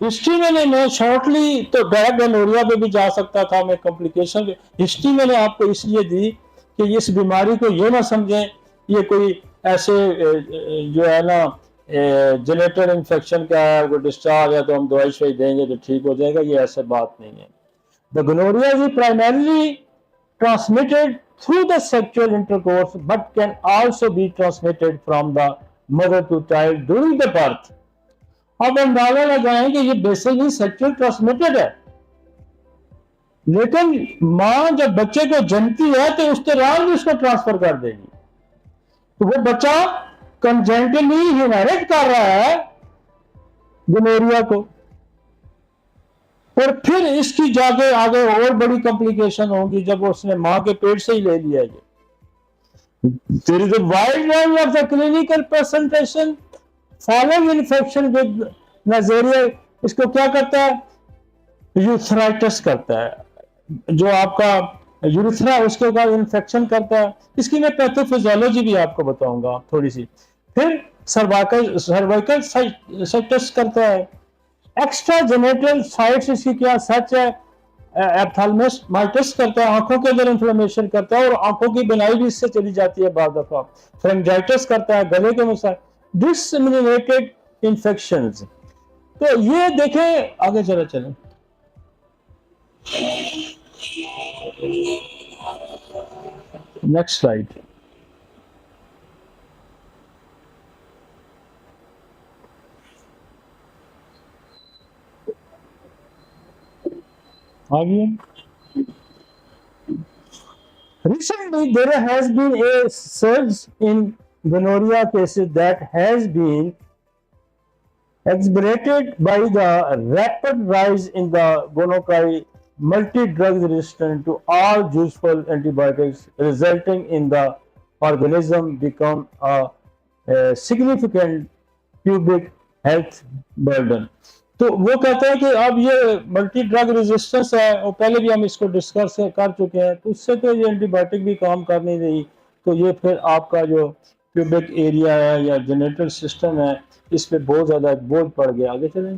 History में मैं shortly तो डायरेक्ट गोनोरिया पे भी जा सकता था, मैं कॉम्प्लिकेशन हिस्ट्री मैंने आपको इसलिए दी कि इस बीमारी को ये ना समझें ये कोई ऐसे जो है ना जेनेटर इन्फेक्शन का है, वो डिस्चार्ज है तो हम दवाई शवाई देंगे तो ठीक हो जाएगा, ये ऐसा बात नहीं है। The gonorrhoea is primarily transmitted through the sexual intercourse but can also be transmitted from the mother to child during the birth। अब अंदाजा लगाएं कि ये बेसिकली सेक्सुअल ट्रांसमिटेड है, लेकिन मां जब बच्चे को जन्मती है तो उस दौरान भी उसको ट्रांसफर कर देगी, तो वो बच्चा कंजेंटली इनहेरिट कर रहा है गोनोरिया को, और फिर इसकी जाके आगे और बड़ी कॉम्प्लिकेशन होगी जब उसने मां के पेट से ही ले लिया। There is a wide range of the clinical presentation following infection with Neisseria। इसको क्या करता है, यूथराइटिस करता है, जो आपका यूरिथ्रा उसके बाद इन्फेक्शन करता है। इसकी मैं पैथोफिजियोलॉजी भी आपको बताऊंगा थोड़ी सी। फिर सर्वाइकल साइटिस करता है, एक्स्ट्रा जेनेटल साइट्स इसकी क्या सच है, एप्थालमाइटिस करता है, आंखों के अंदर इंफ्लेमेशन करता है और आंखों की बनाई भी इससे चली जाती है बाद दफा। फ्रेंजाइटिस करता है, गले के मुसार, डिसमिनेटेड इंफेक्शंस। तो ये देखें, आगे चले नेक्स्ट स्लाइड। आगे recently there has been a surge in gonorrhea cases that has been exacerbated by the rapid rise in the gonorrhea multi-drug resistant to all useful antibiotics, resulting in the organism become a significant public health burden। तो वो कहते हैं कि अब ये multi drug resistance है, और पहले भी हम इसको डिस्कस कर चुके हैं, तो उससे तो ये एंटीबायोटिक भी काम कर नहीं रही, तो ये फिर आपका जो प्यूबिक एरिया है या जेनेटल सिस्टम है इस पे बहुत ज़्यादा बोझ पड़ गया। आगे चलें।